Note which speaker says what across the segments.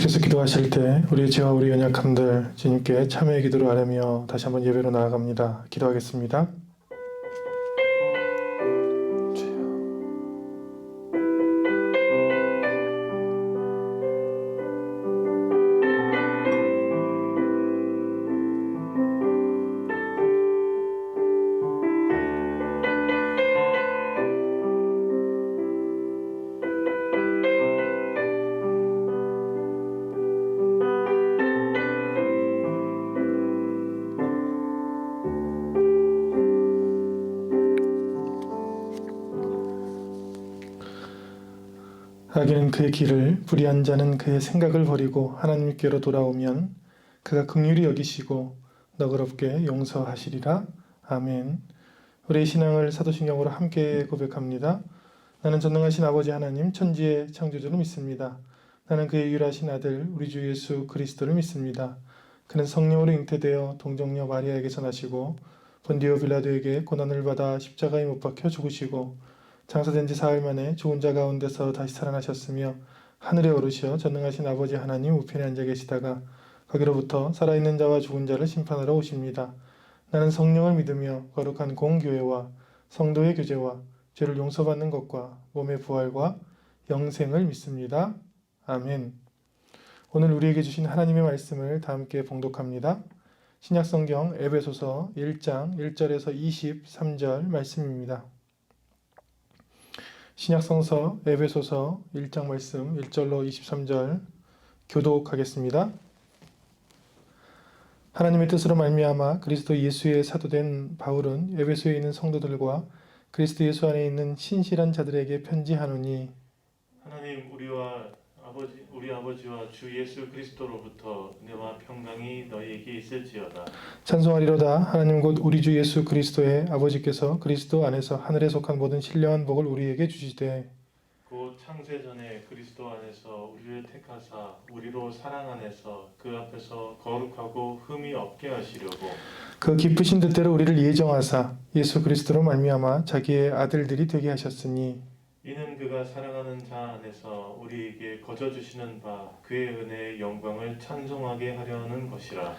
Speaker 1: 계속해서 기도하실 때 우리의 죄와 우리 연약함들 주님께 참회의 기도를 아뢰며 다시 한번 예배로 나아갑니다. 기도하겠습니다. 악인은 그의 길을, 불의한 자는 그의 생각을 버리고 하나님께로 돌아오면 그가 긍휼히 여기시고 너그럽게 용서하시리라. 아멘. 우리의 신앙을 사도신경으로 함께 고백합니다. 나는 전능하신 아버지 하나님 천지의 창조주를 믿습니다. 나는 그의 유일하신 아들 우리 주 예수 그리스도를 믿습니다. 그는 성령으로 잉태되어 동정녀 마리아에게서 나시고 본디오 빌라도에게 고난을 받아 십자가에 못 박혀 죽으시고 장사된 지 사흘 만에 죽은 자 가운데서 다시 살아나셨으며 하늘에 오르시어 전능하신 아버지 하나님 우편에 앉아 계시다가 거기로부터 살아있는 자와 죽은 자를 심판하러 오십니다. 나는 성령을 믿으며 거룩한 공교회와 성도의 교제와 죄를 용서받는 것과 몸의 부활과 영생을 믿습니다. 아멘. 오늘 우리에게 주신 하나님의 말씀을 다 함께 봉독합니다. 신약성경 에베소서 1장 1절에서 23절 말씀입니다. 신약성서 에베소서 1장 말씀 1절로 23절 교독하겠습니다. 하나님의 뜻으로 말미암아 그리스도 예수의 사도된 바울은 에베소에 있는 성도들과 그리스도 예수 안에 있는 신실한 자들에게 편지하노니
Speaker 2: 하나님 우리 아버지와 주 예수 그리스도로부터 은혜와 평강이 너희에게 있을지어다.
Speaker 1: 찬송하리로다. 하나님 곧 우리 주 예수 그리스도의 아버지께서 그리스도 안에서 하늘에 속한 모든 신령한 복을 우리에게 주시되
Speaker 2: 곧 창세 전에 그리스도 안에서 우리를 택하사 우리로 사랑 안에서 그 앞에서 거룩하고 흠이 없게 하시려고
Speaker 1: 그 기쁘신 뜻대로 우리를 예정하사 예수 그리스도로 말미암아 자기의 아들들이 되게 하셨으니
Speaker 2: 이는 그가 사랑하는 자 안에서 우리에게 거저 주시는 바 그의 은혜의 영광을 찬송하게 하려는 것이라.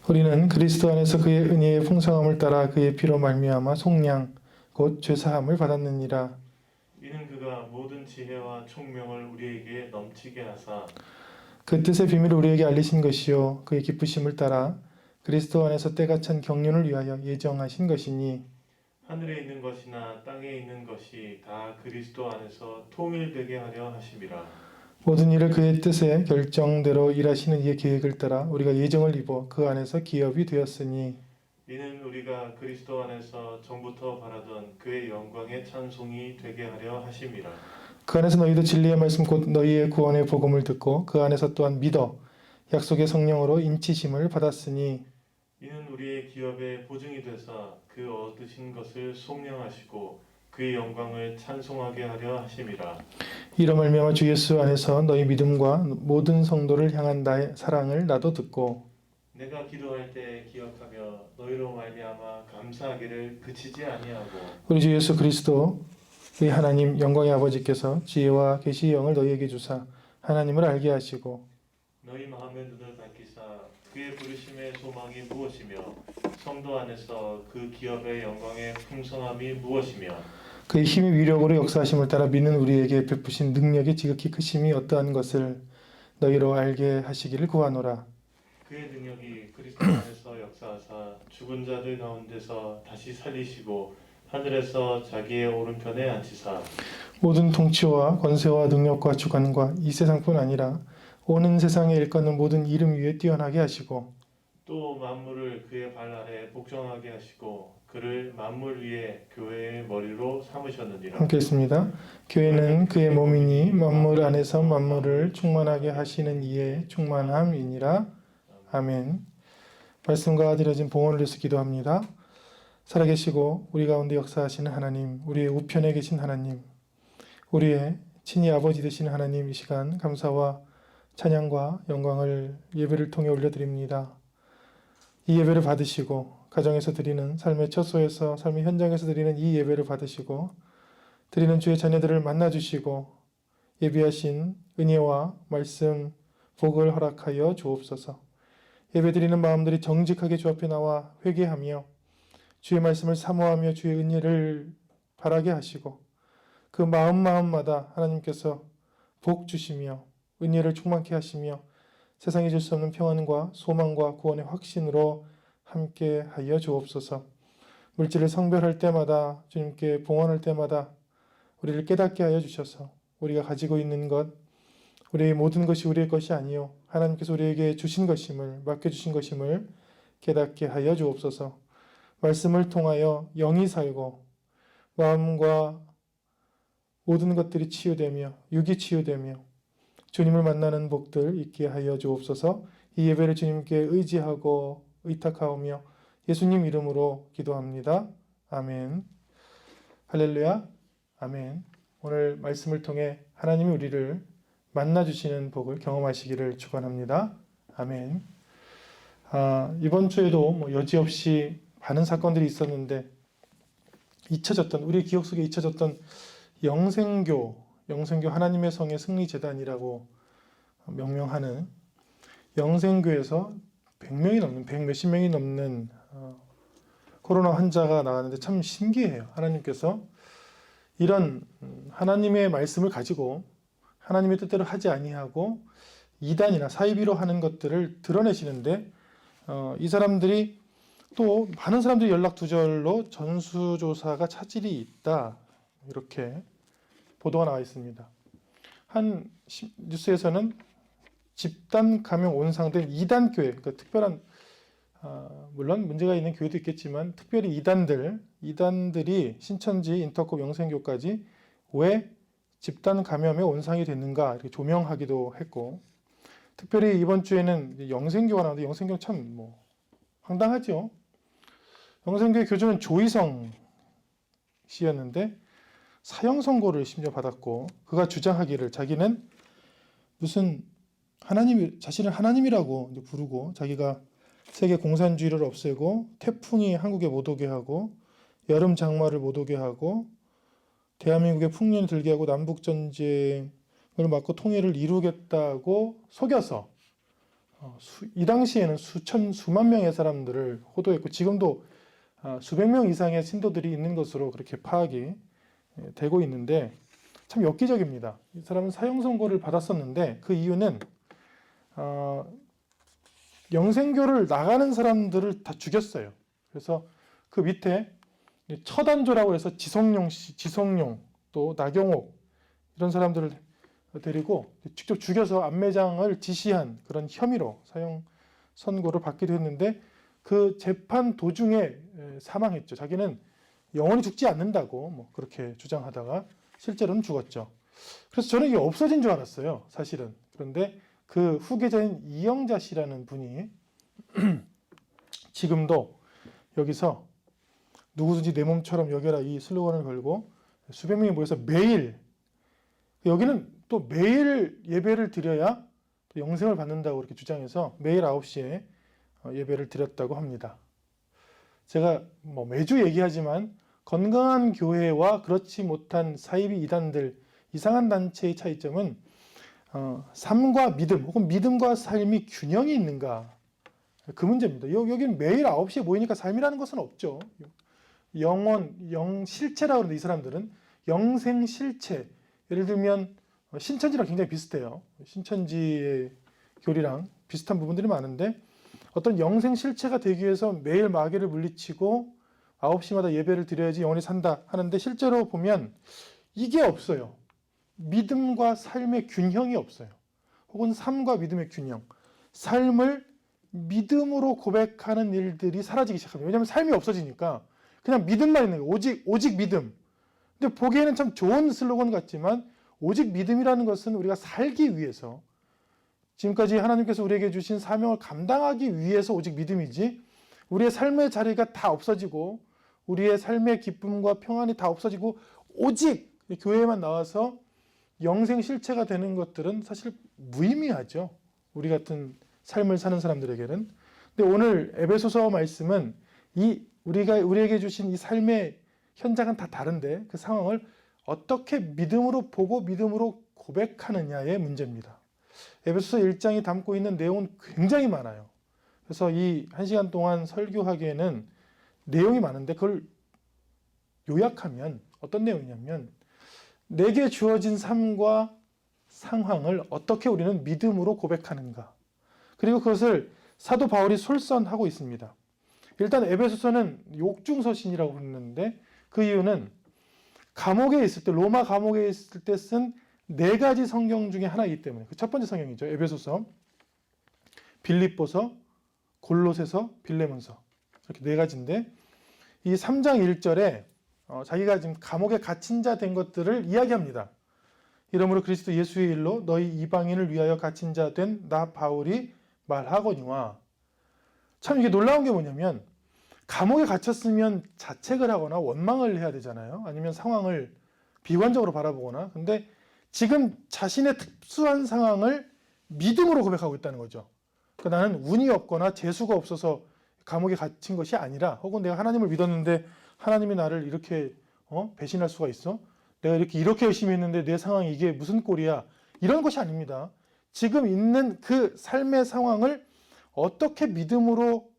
Speaker 1: 우리는 그리스도 안에서 그의 은혜의 풍성함을 따라 그의 피로 말미암아 속량 곧 죄사함을 받았느니라.
Speaker 2: 이는 그가 모든 지혜와 총명을 우리에게 넘치게 하사
Speaker 1: 그 뜻의 비밀을 우리에게 알리신 것이요 그의 기쁘심을 따라 그리스도 안에서 때가 찬 경륜을 위하여 예정하신 것이니
Speaker 2: 하늘에 있는 것이나 땅에 있는 것이 다 그리스도 안에서 통일되게 하려 하심이라.
Speaker 1: 모든 일을 그의 뜻의 결정대로 일하시는 이의 계획을 따라 우리가 예정을 입어 그 안에서 기업이 되었으니
Speaker 2: 이는 우리가 그리스도 안에서 전부터 바라던 그의 영광의 찬송이 되게 하려 하심이라.
Speaker 1: 그 안에서 너희도 진리의 말씀 곧 너희의 구원의 복음을 듣고 그 안에서 또한 믿어 약속의 성령으로 인치심을 받았으니
Speaker 2: 이는 우리의 기업의 보증이 되사 그 얻으신 것을 속량하시고 그의 영광을 찬송하게 하려 하심이라.
Speaker 1: 이로 말미암아 주 예수 안에서 너희 믿음과 모든 성도를 향한 나의 사랑을 나도 듣고
Speaker 2: 내가 기도할 때 기억하며 너희로 말미암아 감사하기를 그치지 아니하고
Speaker 1: 우리 주 예수 그리스도의 하나님 영광의 아버지께서 지혜와 계시의 영을 너희에게 주사 하나님을 알게 하시고
Speaker 2: 너희 마음의 눈을 밝히사 그의 부르심의 소망이 무엇이며 성도 안에서 그 기업의 영광의 풍성함이 무엇이며
Speaker 1: 그의 힘의 위력으로 역사하심을 따라 믿는 우리에게 베푸신 능력의 지극히 크심이 어떠한 것을 너희로 알게 하시기를 구하노라.
Speaker 2: 그의 능력이 그리스도 안에서 역사하사 죽은 자들 가운데서 다시 살리시고 하늘에서 자기의 오른편에 앉히사
Speaker 1: 모든 통치와 권세와 능력과 주관과 이 세상뿐 아니라 오는 세상에 일컫는 모든 이름 위에 뛰어나게 하시고
Speaker 2: 또 만물을 그의 발 아래 복종하게 하시고 그를 만물 위에 교회의 머리로 삼으셨느니라.
Speaker 1: 함께 있습니다. 교회는 그의 몸이니 만물 안에서 만물을 충만하게 하시는 이의 충만함이니라. 아멘. 말씀과 드려진 봉헌을 위해서 기도합니다. 살아계시고 우리 가운데 역사하시는 하나님, 우리의 우편에 계신 하나님, 우리의 친히 아버지 되시는 하나님, 이 시간 감사와 찬양과 영광을 예배를 통해 올려드립니다. 이 예배를 받으시고 가정에서 드리는 삶의 처소에서 삶의 현장에서 드리는 이 예배를 받으시고 드리는 주의 자녀들을 만나주시고 예비하신 은혜와 말씀 복을 허락하여 주옵소서. 예배드리는 마음들이 정직하게 주 앞에 나와 회개하며 주의 말씀을 사모하며 주의 은혜를 바라게 하시고 그 마음마다 하나님께서 복 주시며 은혜를 충만케 하시며 세상에 줄 수 없는 평안과 소망과 구원의 확신으로 함께 하여 주옵소서. 물질을 성별할 때마다 주님께 봉헌할 때마다 우리를 깨닫게 하여 주셔서 우리가 가지고 있는 것, 우리의 모든 것이 우리의 것이 아니요 하나님께서 우리에게 주신 것임을, 맡겨주신 것임을 깨닫게 하여 주옵소서. 말씀을 통하여 영이 살고 마음과 모든 것들이 치유되며 육이 치유되며 주님을 만나는 복들 있게 하여 주옵소서. 이 예배를 주님께 의지하고 의탁하오며 예수님 이름으로 기도합니다. 아멘. 할렐루야. 아멘. 오늘 말씀을 통해 하나님이 우리를 만나주시는 복을 경험하시기를 축원합니다. 아멘. 이번 주에도 여지없이 많은 사건들이 있었는데 우리 기억 속에 잊혀졌던 영생교 하나님의 성의 승리재단이라고 명명하는 영생교에서 100 몇십 명이 넘는 코로나 환자가 나왔는데 참 신기해요. 하나님께서 이런 하나님의 말씀을 가지고 하나님의 뜻대로 하지 아니하고 이단이나 사이비로 하는 것들을 드러내시는데 이 사람들이 또 많은 사람들이 연락두절로 전수조사가 차질이 있다 이렇게 보도가 나와 있습니다. 한 뉴스에서는 집단 감염 온상된 이단 교회, 그러니까 특별한 물론 문제가 있는 교회도 있겠지만 특별히 이단들이 신천지, 인터콥, 영생교까지 왜 집단 감염의 온상이 됐는가 이렇게 조명하기도 했고, 특별히 이번 주에는 영생교가 나오는데 영생교 참 황당하죠. 영생교의 교주는 조희성 씨였는데 사형 선고를 심지어 받았고, 그가 주장하기를 자기는 무슨 자신을 하나님이라고 부르고 자기가 세계 공산주의를 없애고 태풍이 한국에 못 오게 하고 여름 장마를 못 오게 하고 대한민국에 풍년이 들게 하고 남북전쟁을 막고 통일을 이루겠다고 속여서 이 당시에는 수만 명의 사람들을 호도했고 지금도 수백 명 이상의 신도들이 있는 것으로 그렇게 파악이 되고 있는데 참 엽기적입니다. 이 사람은 사형 선고를 받았었는데 그 이유는 영생교를 나가는 사람들을 다 죽였어요. 그래서 그 밑에 처단조라고 해서 지성용 또 나경옥 이런 사람들을 데리고 직접 죽여서 안매장을 지시한 그런 혐의로 사형 선고를 받기도 했는데 그 재판 도중에 사망했죠. 자기는 영원히 죽지 않는다고 그렇게 주장하다가 실제로는 죽었죠. 그래서 저는 이게 없어진 줄 알았어요, 사실은. 그런데 그 후계자인 이영자 씨라는 분이 지금도 여기서 누구든지 내 몸처럼 여겨라 이 슬로건을 걸고 수백 명이 모여서 매일, 여기는 또 매일 예배를 드려야 또 영생을 받는다고 이렇게 주장해서 매일 9시에 예배를 드렸다고 합니다. 제가 매주 얘기하지만 건강한 교회와 그렇지 못한 사이비 이단들, 이상한 단체의 차이점은 삶과 믿음 혹은 믿음과 삶이 균형이 있는가, 그 문제입니다. 여기는 매일 9시에 모이니까 삶이라는 것은 없죠. 실체라고 하는데 이 사람들은 영생 실체, 예를 들면 신천지랑 굉장히 비슷해요. 신천지의 교리랑 비슷한 부분들이 많은데 어떤 영생 실체가 되기 위해서 매일 마귀를 물리치고 9시마다 예배를 드려야지 영원히 산다 하는데 실제로 보면 이게 없어요. 믿음과 삶의 균형이 없어요. 혹은 삶과 믿음의 균형. 삶을 믿음으로 고백하는 일들이 사라지기 시작합니다. 왜냐하면 삶이 없어지니까 그냥 믿음만 있는 거예요. 오직 믿음. 근데 보기에는 참 좋은 슬로건 같지만 오직 믿음이라는 것은 우리가 살기 위해서, 지금까지 하나님께서 우리에게 주신 사명을 감당하기 위해서 오직 믿음이지, 우리의 삶의 자리가 다 없어지고 우리의 삶의 기쁨과 평안이 다 없어지고 오직 교회에만 나와서 영생 실체가 되는 것들은 사실 무의미하죠. 우리 같은 삶을 사는 사람들에게는. 근데 오늘 에베소서 말씀은 우리에게 주신 이 삶의 현장은 다 다른데 그 상황을 어떻게 믿음으로 보고 믿음으로 고백하느냐의 문제입니다. 에베소서 1장이 담고 있는 내용은 굉장히 많아요. 그래서 이 1시간 동안 설교하기에는 내용이 많은데 그걸 요약하면 어떤 내용이냐면 내게 주어진 삶과 상황을 어떻게 우리는 믿음으로 고백하는가. 그리고 그것을 사도 바울이 솔선하고 있습니다. 일단 에베소서는 욕중서신이라고 부르는데 그 이유는 감옥에 있을 때, 로마 감옥에 있을 때 쓴 4가지 성경 중에 하나이기 때문에 그 첫 번째 성경이죠. 에베소서, 빌립보서, 골로새서, 빌레몬서 이렇게 4가지인데 이 3장 1절에 자기가 지금 감옥에 갇힌 자 된 것들을 이야기합니다. 이러므로 그리스도 예수의 일로 너희 이방인을 위하여 갇힌 자 된 나 바울이 말하거니와. 참 이게 놀라운 게 뭐냐면 감옥에 갇혔으면 자책을 하거나 원망을 해야 되잖아요. 아니면 상황을 비관적으로 바라보거나. 근데 지금 자신의 특수한 상황을 믿음으로 고백하고 있다는 거죠. 그러니까 나는 운이 없거나 재수가 없어서 감옥에 갇힌 것이 아니라 혹은 내가 하나님을 믿었는데 하나님이 나를 이렇게 배신할 수가 있어? 내가 이렇게 열심히 했는데 내 상황이 이게 무슨 꼴이야? 이런 것이 아닙니다. 지금 있는 그 삶의 상황을 어떻게 믿음으로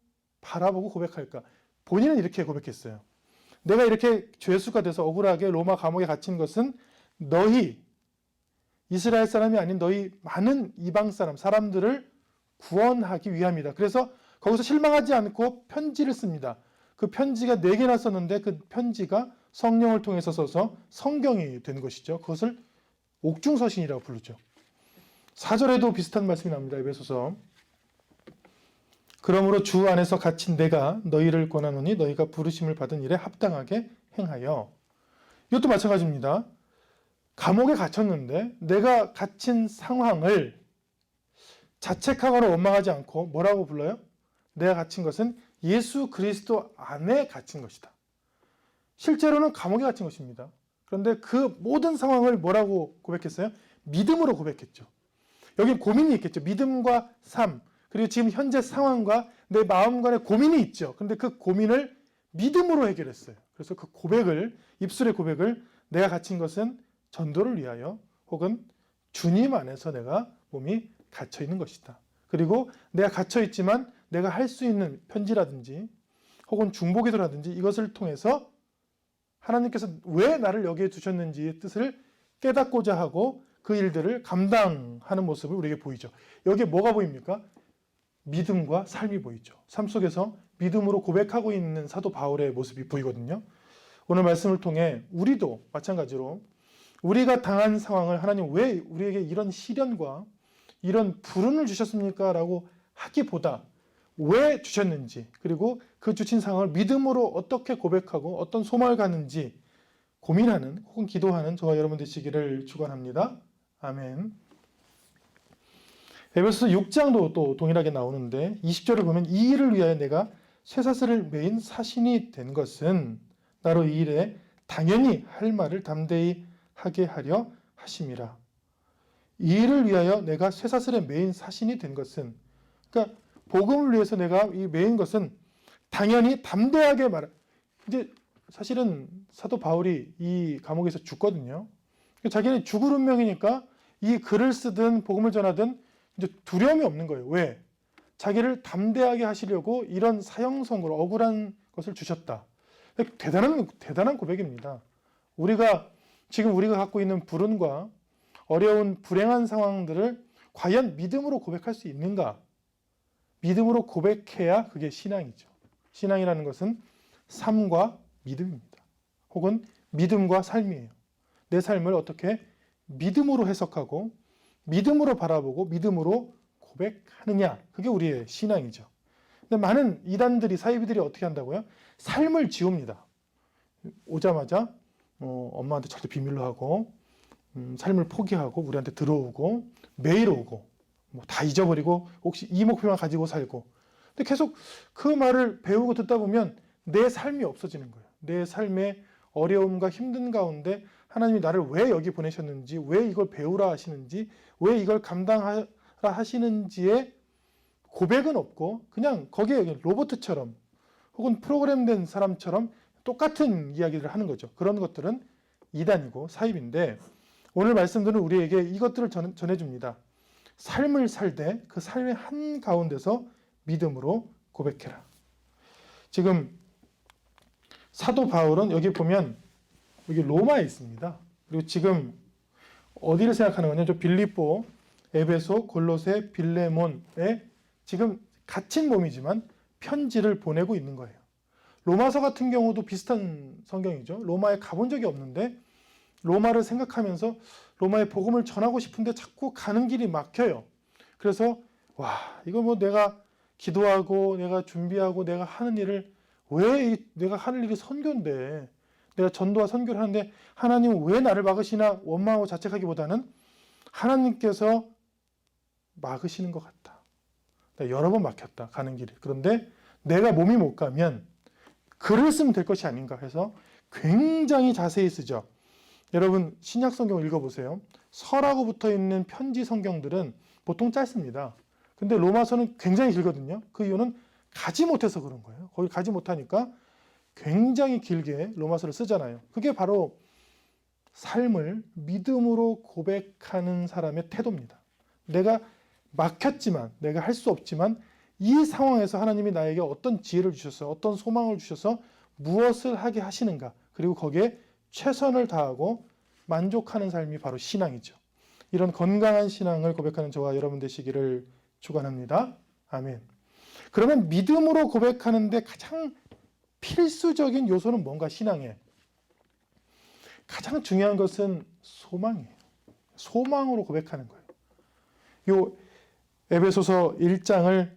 Speaker 1: 바라보고 고백할까? 본인은 이렇게 고백했어요. 내가 이렇게 죄수가 돼서 억울하게 로마 감옥에 갇힌 것은 너희 이스라엘 사람이 아닌 너희 많은 이방 사람들을 구원하기 위함이다. 그래서 거기서 실망하지 않고 편지를 씁니다. 그 편지가 4개나 썼는데 그 편지가 성령을 통해서 써서 성경이 된 것이죠. 그것을 옥중서신이라고 부르죠. 4절에도 비슷한 말씀이 나옵니다. 에베소서. 그러므로 주 안에서 갇힌 내가 너희를 권하노니 너희가 부르심을 받은 일에 합당하게 행하여. 이것도 마찬가지입니다. 감옥에 갇혔는데 내가 갇힌 상황을 자책하거나 원망하지 않고 뭐라고 불러요? 내가 갇힌 것은 예수 그리스도 안에 갇힌 것이다. 실제로는 감옥에 갇힌 것입니다. 그런데 그 모든 상황을 뭐라고 고백했어요? 믿음으로 고백했죠. 여기 고민이 있겠죠. 믿음과 삶, 그리고 지금 현재 상황과 내 마음 간의 고민이 있죠. 그런데 그 고민을 믿음으로 해결했어요. 그래서 그 고백을, 입술의 고백을 내가 갇힌 것은 전도를 위하여 혹은 주님 안에서 내가 몸이 갇혀 있는 것이다. 그리고 내가 갇혀 있지만 내가 할 수 있는 편지라든지 혹은 중보기도라든지 이것을 통해서 하나님께서 왜 나를 여기에 두셨는지의 뜻을 깨닫고자 하고 그 일들을 감당하는 모습을 우리에게 보이죠. 여기에 뭐가 보입니까? 믿음과 삶이 보이죠. 삶 속에서 믿음으로 고백하고 있는 사도 바울의 모습이 보이거든요. 오늘 말씀을 통해 우리도 마찬가지로 우리가 당한 상황을 하나님 왜 우리에게 이런 시련과 이런 불운을 주셨습니까? 라고 하기보다 왜 주셨는지 그리고 그 주신 상황을 믿음으로 어떻게 고백하고 어떤 소망을 갖는지 고민하는 혹은 기도하는 저와 여러분 되시기를 축원합니다. 아멘. 에베소서 6장도 또 동일하게 나오는데 20절을 보면 이 일을 위하여 내가 쇠사슬을 매인 사신이 된 것은 나로 이 일에 당연히 할 말을 담대히 하게 하려 하심이라. 이 일을 위하여 내가 쇠사슬에 매인 사신이 된 것은 그러니까 복음을 위해서 내가 이 매인 것은 당연히 담대하게 이제 사실은 사도 바울이 이 감옥에서 죽거든요. 자기는 죽을 운명이니까 이 글을 쓰든 복음을 전하든 이제 두려움이 없는 거예요. 왜? 자기를 담대하게 하시려고 이런 사형 선고를 억울한 것을 주셨다. 대단한 고백입니다. 지금 우리가 갖고 있는 불운과 어려운 불행한 상황들을 과연 믿음으로 고백할 수 있는가? 믿음으로 고백해야 그게 신앙이죠. 신앙이라는 것은 삶과 믿음입니다. 혹은 믿음과 삶이에요. 내 삶을 어떻게 믿음으로 해석하고 믿음으로 바라보고 믿음으로 고백하느냐. 그게 우리의 신앙이죠. 근데 많은 이단들이 사이비들이 어떻게 한다고요? 삶을 지웁니다. 오자마자 엄마한테 절대 비밀로 하고 삶을 포기하고 우리한테 들어오고 매일 오고 다 잊어버리고 혹시 이 목표만 가지고 살고 근데 계속 그 말을 배우고 듣다 보면 내 삶이 없어지는 거예요. 내 삶의 어려움과 힘든 가운데 하나님이 나를 왜 여기 보내셨는지 왜 이걸 배우라 하시는지 왜 이걸 감당하라 하시는지의 고백은 없고 그냥 거기에 로봇처럼 혹은 프로그램된 사람처럼 똑같은 이야기를 하는 거죠. 그런 것들은 이단이고 사입인데 오늘 말씀들은 우리에게 이것들을 전해줍니다. 삶을 살되 그 삶의 한가운데서 믿음으로 고백해라. 지금 사도 바울은 여기 보면 여기 로마에 있습니다. 그리고 지금 어디를 생각하는 거냐? 저 빌립보, 에베소, 골로새, 빌레몬에 지금 갇힌 몸이지만 편지를 보내고 있는 거예요. 로마서 같은 경우도 비슷한 성경이죠. 로마에 가본 적이 없는데 로마를 생각하면서 로마에 복음을 전하고 싶은데 자꾸 가는 길이 막혀요. 그래서 이거 뭐 내가 기도하고 내가 준비하고 내가 하는 일을 왜 내가 하는 일이 선교인데 내가 전도와 선교를 하는데 하나님은 왜 나를 막으시나 원망하고 자책하기보다는 하나님께서 막으시는 것 같다. 여러 번 막혔다. 가는 길이. 그런데 내가 몸이 못 가면 글을 쓰면 될 것이 아닌가 해서 굉장히 자세히 쓰죠. 여러분 신약 성경 읽어보세요. 서라고 붙어 있는 편지 성경들은 보통 짧습니다. 근데 로마서는 굉장히 길거든요. 그 이유는 가지 못해서 그런 거예요. 거기 가지 못하니까 굉장히 길게 로마서를 쓰잖아요. 그게 바로 삶을 믿음으로 고백하는 사람의 태도입니다. 내가 막혔지만, 내가 할 수 없지만 이 상황에서 하나님이 나에게 어떤 지혜를 주셔서 어떤 소망을 주셔서 무엇을 하게 하시는가, 그리고 거기에 최선을 다하고 만족하는 삶이 바로 신앙이죠. 이런 건강한 신앙을 고백하는 저와 여러분 되시기를 축원합니다. 아멘. 그러면 믿음으로 고백하는데 가장 필수적인 요소는 뭔가? 신앙에 가장 중요한 것은 소망이에요. 소망으로 고백하는 거예요. 요 에베소서 1장을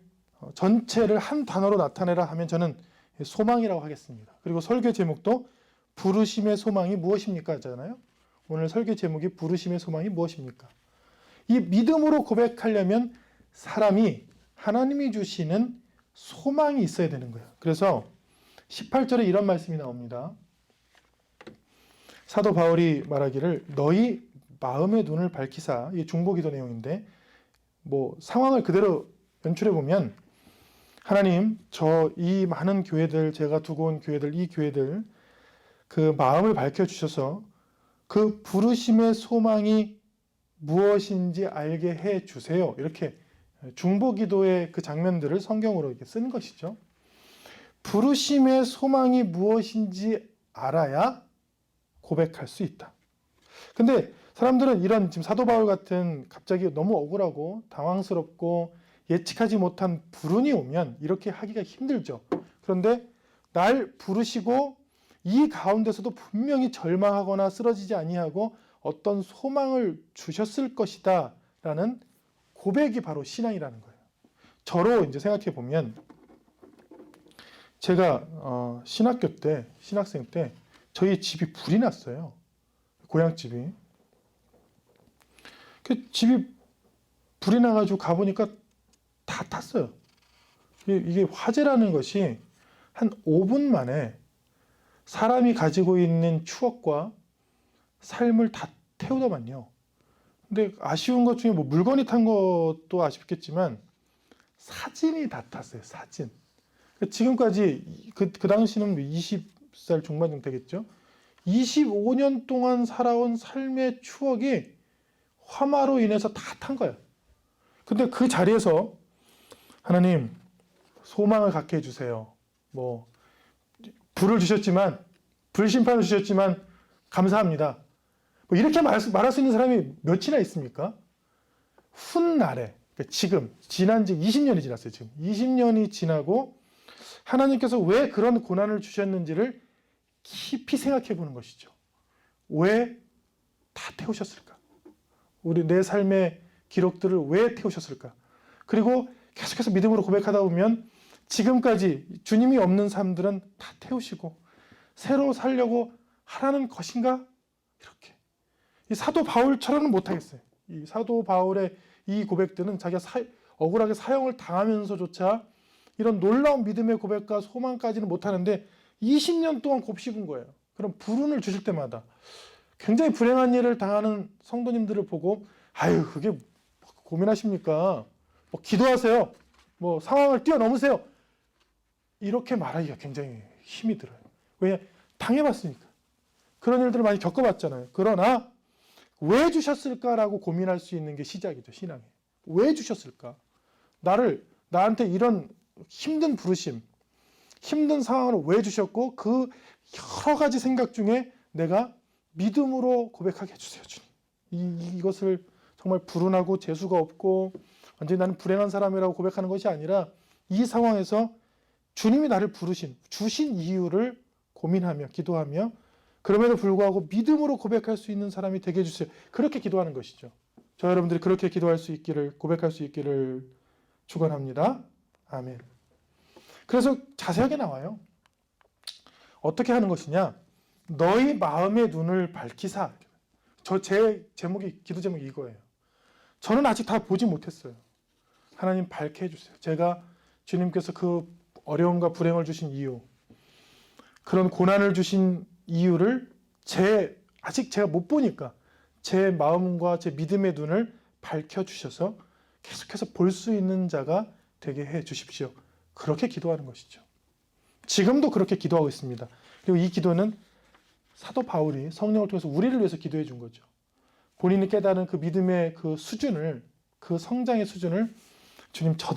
Speaker 1: 전체를 한 단어로 나타내라 하면 저는 소망이라고 하겠습니다. 그리고 설교 제목도 부르심의 소망이 무엇입니까? 하잖아요. 오늘 설교 제목이 부르심의 소망이 무엇입니까? 이 믿음으로 고백하려면 사람이 하나님이 주시는 소망이 있어야 되는 거예요. 그래서 18절에 이런 말씀이 나옵니다. 사도 바울이 말하기를 너희 마음의 눈을 밝히사, 이게 중보기도 내용인데 뭐 상황을 그대로 연출해 보면 하나님 저 이 많은 교회들, 제가 두고 온 교회들, 이 교회들 그 마음을 밝혀주셔서 그 부르심의 소망이 무엇인지 알게 해 주세요. 이렇게 중보기도의 그 장면들을 성경으로 이렇게 쓴 것이죠. 부르심의 소망이 무엇인지 알아야 고백할 수 있다. 근데 사람들은 이런 지금 사도 바울 같은 갑자기 너무 억울하고 당황스럽고 예측하지 못한 불운이 오면 이렇게 하기가 힘들죠. 그런데 날 부르시고 이 가운데서도 분명히 절망하거나 쓰러지지 아니하고 어떤 소망을 주셨을 것이다 라는 고백이 바로 신앙이라는 거예요. 저로 이제 생각해 보면 제가 신학교 때, 신학생 때 저희 집이 불이 났어요. 고향집이. 그 집이 불이 나가지고 가보니까 다 탔어요. 이게 화재라는 것이 한 5분 만에 사람이 가지고 있는 추억과 삶을 다 태우더만요. 근데 아쉬운 것 중에 뭐 물건이 탄 것도 아쉽겠지만 사진이 다 탔어요. 사진. 지금까지 그 당시는 20살 중반 정도 되겠죠. 25년 동안 살아온 삶의 추억이 화마로 인해서 다 탄 거예요. 근데 그 자리에서 하나님 소망을 갖게 해주세요. 뭐 불을 주셨지만 불심판을 주셨지만 감사합니다. 뭐 이렇게 말할 수 있는 사람이 몇이나 있습니까? 훗날에 그러니까 지금 지난 지 20년이 지났어요. 지금 20년이 지나고 하나님께서 왜 그런 고난을 주셨는지를 깊이 생각해 보는 것이죠. 왜 다 태우셨을까? 우리 내 삶의 기록들을 왜 태우셨을까? 그리고 계속해서 믿음으로 고백하다 보면 지금까지 주님이 없는 삶들은 다 태우시고 새로 살려고 하라는 것인가? 이렇게. 이 사도 바울처럼은 못하겠어요. 이 사도 바울의 이 고백들은 자기가 억울하게 사형을 당하면서조차 이런 놀라운 믿음의 고백과 소망까지는 못하는데 20년 동안 곱씹은 거예요. 그럼 불운을 주실 때마다 굉장히 불행한 일을 당하는 성도님들을 보고 아유 그게 고민하십니까? 뭐 기도하세요. 뭐 상황을 뛰어넘으세요. 이렇게 말하기가 굉장히 힘이 들어요. 왜? 당해봤으니까. 그런 일들을 많이 겪어봤잖아요. 그러나 왜 주셨을까라고 고민할 수 있는 게 시작이죠. 신앙에. 왜 주셨을까? 나한테 이런 힘든 부르심, 힘든 상황을 왜 주셨고 그 여러 가지 생각 중에 내가 믿음으로 고백하게 해주세요, 주님. 이것을 정말 불운하고 재수가 없고 완전히 나는 불행한 사람이라고 고백하는 것이 아니라 이 상황에서 주님이 나를 주신 이유를 고민하며 기도하며 그럼에도 불구하고 믿음으로 고백할 수 있는 사람이 되게 해주세요. 그렇게 기도하는 것이죠. 저 여러분들이 그렇게 기도할 수 있기를, 고백할 수 있기를 축원합니다. 아멘. 그래서 자세하게 나와요. 어떻게 하는 것이냐? 너희 마음의 눈을 밝히사. 제 기도 제목이 이거예요. 저는 아직 다 보지 못했어요. 하나님 밝게 해주세요. 제가 주님께서 그 어려움과 불행을 주신 이유, 그런 고난을 주신 이유를 아직 제가 못 보니까 제 마음과 제 믿음의 눈을 밝혀주셔서 계속해서 볼 수 있는 자가 되게 해 주십시오. 그렇게 기도하는 것이죠. 지금도 그렇게 기도하고 있습니다. 그리고 이 기도는 사도 바울이 성령을 통해서 우리를 위해서 기도해 준 거죠. 본인이 깨달은 그 믿음의 그 수준을, 그 성장의 수준을 주님 저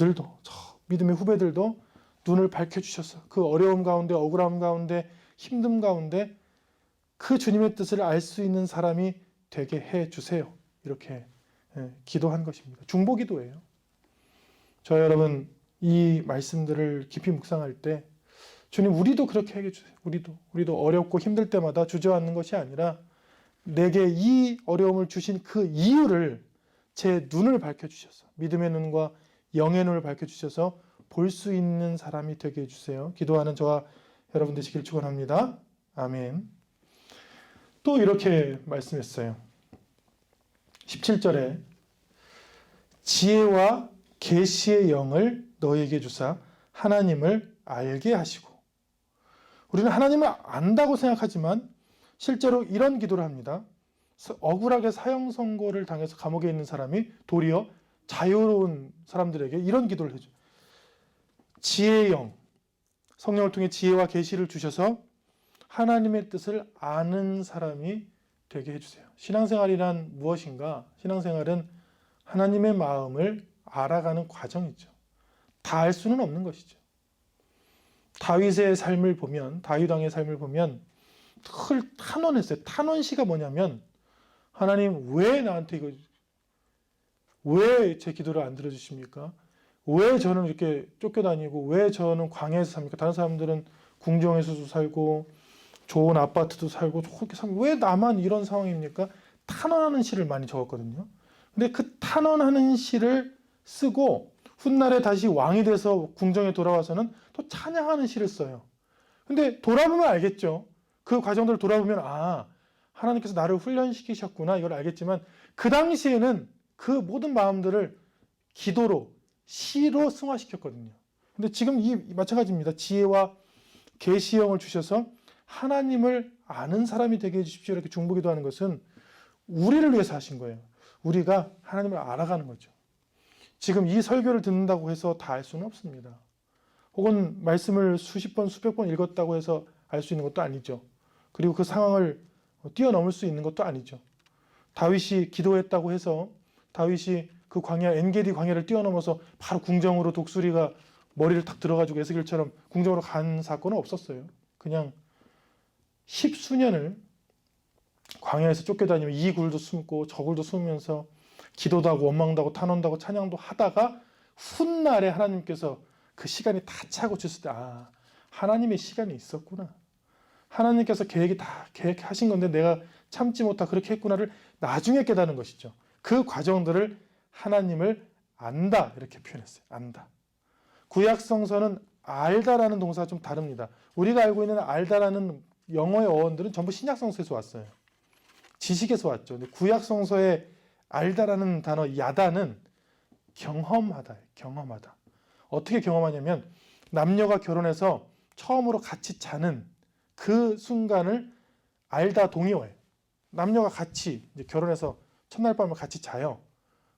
Speaker 1: 믿음의 후배들도 눈을 밝혀주셔서 그 어려움 가운데, 억울함 가운데, 힘듦 가운데 그 주님의 뜻을 알 수 있는 사람이 되게 해주세요. 이렇게 기도한 것입니다. 중보기도예요. 저 여러분 이 말씀들을 깊이 묵상할 때 주님 우리도 그렇게 해주세요. 우리도 어렵고 힘들 때마다 주저앉는 것이 아니라 내게 이 어려움을 주신 그 이유를 제 눈을 밝혀주셔서 믿음의 눈과 영의 눈을 밝혀주셔서 볼 수 있는 사람이 되게 해주세요. 기도하는 저와 여러분 되시길 축원합니다. 아멘. 또 이렇게 말씀했어요. 17절에 지혜와 계시의 영을 너희에게 주사 하나님을 알게 하시고, 우리는 하나님을 안다고 생각하지만 실제로 이런 기도를 합니다. 억울하게 사형 선고를 당해서 감옥에 있는 사람이 도리어 자유로운 사람들에게 이런 기도를 해줘요. 지혜의 영, 성령을 통해 지혜와 계시를 주셔서 하나님의 뜻을 아는 사람이 되게 해주세요. 신앙생활이란 무엇인가? 신앙생활은 하나님의 마음을 알아가는 과정이죠. 다 알 수는 없는 것이죠. 다윗의 삶을 보면, 다윗 왕의 삶을 보면 늘 탄원했어요. 탄원시가 뭐냐면 하나님 왜 나한테 왜 제 기도를 안 들어주십니까? 왜 저는 이렇게 쫓겨다니고 왜 저는 광야에서 삽니까? 다른 사람들은 궁정에서도 살고 좋은 아파트도 살고 그렇게 살고 왜 나만 이런 상황입니까? 탄원하는 시를 많이 적었거든요. 근데 그 탄원하는 시를 쓰고 훗날에 다시 왕이 돼서 궁정에 돌아와서는 또 찬양하는 시를 써요. 근데 돌아보면 알겠죠. 그 과정들을 돌아보면 하나님께서 나를 훈련시키셨구나 이걸 알겠지만 그 당시에는 그 모든 마음들을 기도로 시로 승화시켰거든요. 근데 지금 마찬가지입니다. 지혜와 계시형을 주셔서 하나님을 아는 사람이 되게 해주십시오. 이렇게 중보기도 하는 것은 우리를 위해서 하신 거예요. 우리가 하나님을 알아가는 거죠. 지금 이 설교를 듣는다고 해서 다 알 수는 없습니다. 혹은 말씀을 수십 번, 수백 번 읽었다고 해서 알 수 있는 것도 아니죠. 그리고 그 상황을 뛰어넘을 수 있는 것도 아니죠. 다윗이 기도했다고 해서 다윗이 그 광야, 엔게디 광야를 뛰어넘어서 바로 궁정으로 독수리가 머리를 탁 들어가지고 에스겔처럼 궁정으로 간 사건은 없었어요. 그냥 십수년을 광야에서 쫓겨다니며 이 굴도 숨고 저 굴도 숨으면서 기도도 하고 원망도 하고 탄원도 하고 찬양도 하다가 훗날에 하나님께서 그 시간이 다 차고 쳤을 때 하나님의 시간이 있었구나. 하나님께서 계획하신 건데 내가 참지 못하고 그렇게 했구나를 나중에 깨닫는 것이죠. 그 과정들을 하나님을 안다 이렇게 표현했어요. 안다. 구약성서는 알다라는 동사가 좀 다릅니다. 우리가 알고 있는 알다라는 영어의 어원들은 전부 신약성서에서 왔어요. 지식에서 왔죠. 근데 구약성서의 알다라는 단어 야다는 경험하다. 어떻게 경험하냐면 남녀가 결혼해서 처음으로 같이 자는 그 순간을 알다 동의어예요. 남녀가 같이 이제 결혼해서 첫날 밤을 같이 자요.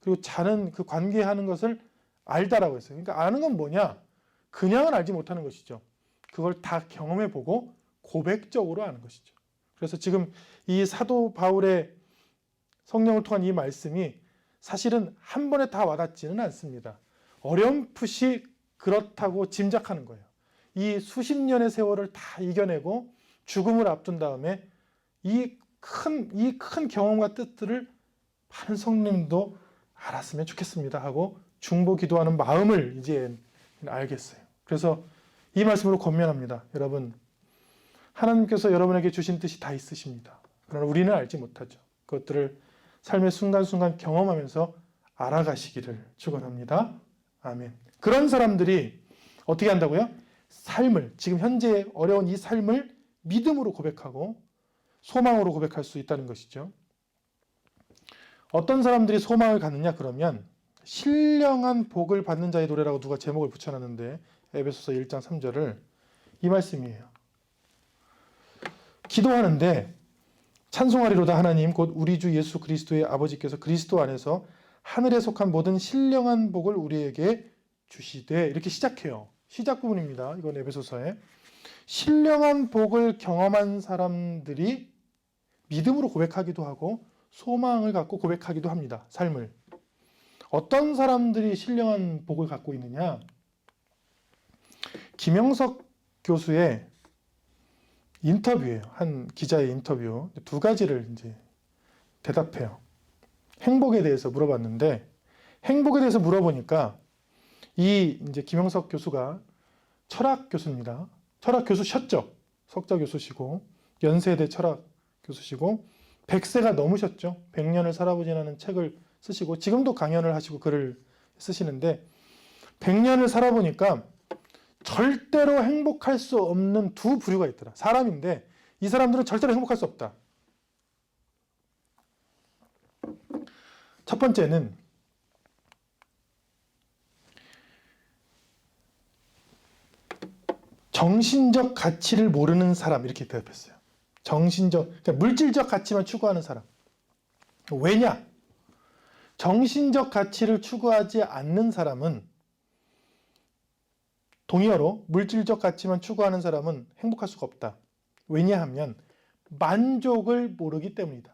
Speaker 1: 그리고 자는 그 관계하는 것을 알다라고 했어요. 그러니까 아는 건 뭐냐? 그냥은 알지 못하는 것이죠. 그걸 다 경험해보고 고백적으로 아는 것이죠. 그래서 지금 이 사도 바울의 성령을 통한 이 말씀이 사실은 한 번에 다 와닿지는 않습니다. 어렴풋이 그렇다고 짐작하는 거예요. 이 수십 년의 세월을 다 이겨내고 죽음을 앞둔 다음에 이 큰 경험과 뜻들을 많은 성님도 알았으면 좋겠습니다 하고 중보 기도하는 마음을 이제 알겠어요. 그래서 이 말씀으로 권면합니다. 여러분, 하나님께서 여러분에게 주신 뜻이 다 있으십니다. 그러나 우리는 알지 못하죠. 그것들을 삶의 순간순간 경험하면서 알아가시기를 축원합니다. 아멘. 그런 사람들이 어떻게 한다고요? 삶을, 지금 현재 어려운 이 삶을 믿음으로 고백하고 소망으로 고백할 수 있다는 것이죠. 어떤 사람들이 소망을 갖느냐 그러면 신령한 복을 받는 자의 노래라고 누가 제목을 붙여놨는데 에베소서 1장 3절을 이 말씀이에요. 기도하는데 찬송하리로다 하나님 곧 우리 주 예수 그리스도의 아버지께서 그리스도 안에서 하늘에 속한 모든 신령한 복을 우리에게 주시되, 이렇게 시작해요. 시작 부분입니다. 이건 에베소서에. 신령한 복을 경험한 사람들이 믿음으로 고백하기도 하고 소망을 갖고 고백하기도 합니다. 삶을. 어떤 사람들이 신령한 복을 갖고 있느냐? 김영석 교수의 인터뷰예요. 한 기자의 인터뷰. 두 가지를 이제 대답해요. 행복에 대해서 물어봤는데, 행복에 대해서 물어보니까 이 이제 김영석 교수가 철학 교수입니다. 철학 교수셨죠. 석좌 교수시고 연세대 철학 교수시고 100세가 넘으셨죠. 100년을 살아보지라는 책을 쓰시고 지금도 강연을 하시고 글을 쓰시는데 100년을 살아보니까 절대로 행복할 수 없는 두 부류가 있더라. 사람인데 이 사람들은 절대로 행복할 수 없다. 첫 번째는 정신적 가치를 모르는 사람, 이렇게 대답했어요. 그러니까 물질적 가치만 추구하는 사람. 왜냐? 정신적 가치를 추구하지 않는 사람은, 동의어로 물질적 가치만 추구하는 사람은 행복할 수가 없다. 왜냐하면 만족을 모르기 때문이다.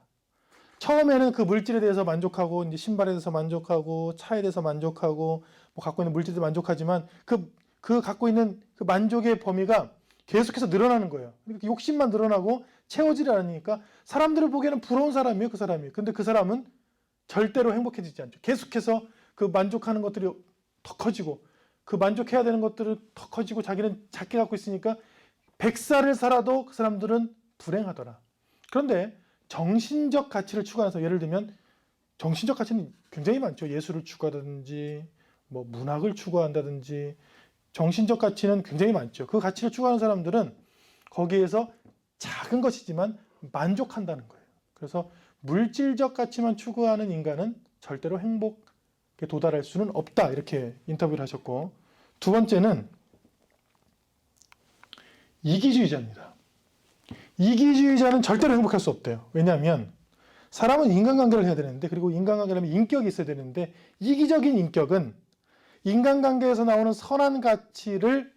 Speaker 1: 처음에는 그 물질에 대해서 만족하고, 이제 신발에 대해서 만족하고, 차에 대해서 만족하고, 뭐 갖고 있는 물질에 만족하지만 그 갖고 있는 그 만족의 범위가 계속해서 늘어나는 거예요. 그러니까 욕심만 늘어나고 채워지지 않으니까 사람들을 보기에는 부러운 사람이에요, 그 사람이. 근데 그 사람은 절대로 행복해지지 않죠. 계속해서 그 만족하는 것들이 더 커지고, 그 만족해야 되는 것들은 더 커지고, 자기는 작게 갖고 있으니까 100살을 살아도 그 사람들은 불행하더라. 그런데 정신적 가치를 추구해서, 예를 들면 정신적 가치는 굉장히 많죠. 예술을 추구하든지 뭐 문학을 추구한다든지 정신적 가치는 굉장히 많죠. 그 가치를 추구하는 사람들은 거기에서 작은 것이지만 만족한다는 거예요. 그래서 물질적 가치만 추구하는 인간은 절대로 행복에 도달할 수는 없다. 이렇게 인터뷰를 하셨고, 두 번째는 이기주의자입니다. 이기주의자는 절대로 행복할 수 없대요. 왜냐하면 사람은 인간관계를 해야 되는데, 그리고 인간관계라면 인격이 있어야 되는데, 이기적인 인격은 인간관계에서 나오는 선한 가치를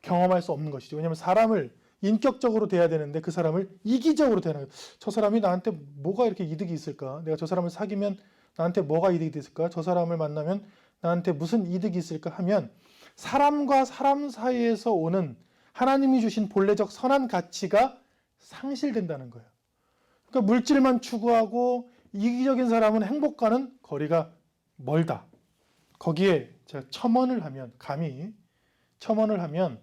Speaker 1: 경험할 수 없는 것이죠. 왜냐하면 사람을 인격적으로 대해야 되는데 그 사람을 이기적으로 대하는 거예요. 저 사람이 나한테 뭐가 이렇게 이득이 있을까? 내가 저 사람을 사귀면 나한테 뭐가 이득이 있을까? 저 사람을 만나면 나한테 무슨 이득이 있을까? 하면 사람과 사람 사이에서 오는 하나님이 주신 본래적 선한 가치가 상실된다는 거예요. 그러니까 물질만 추구하고 이기적인 사람은 행복과는 거리가 멀다. 거기에 제가 감히 첨언을 하면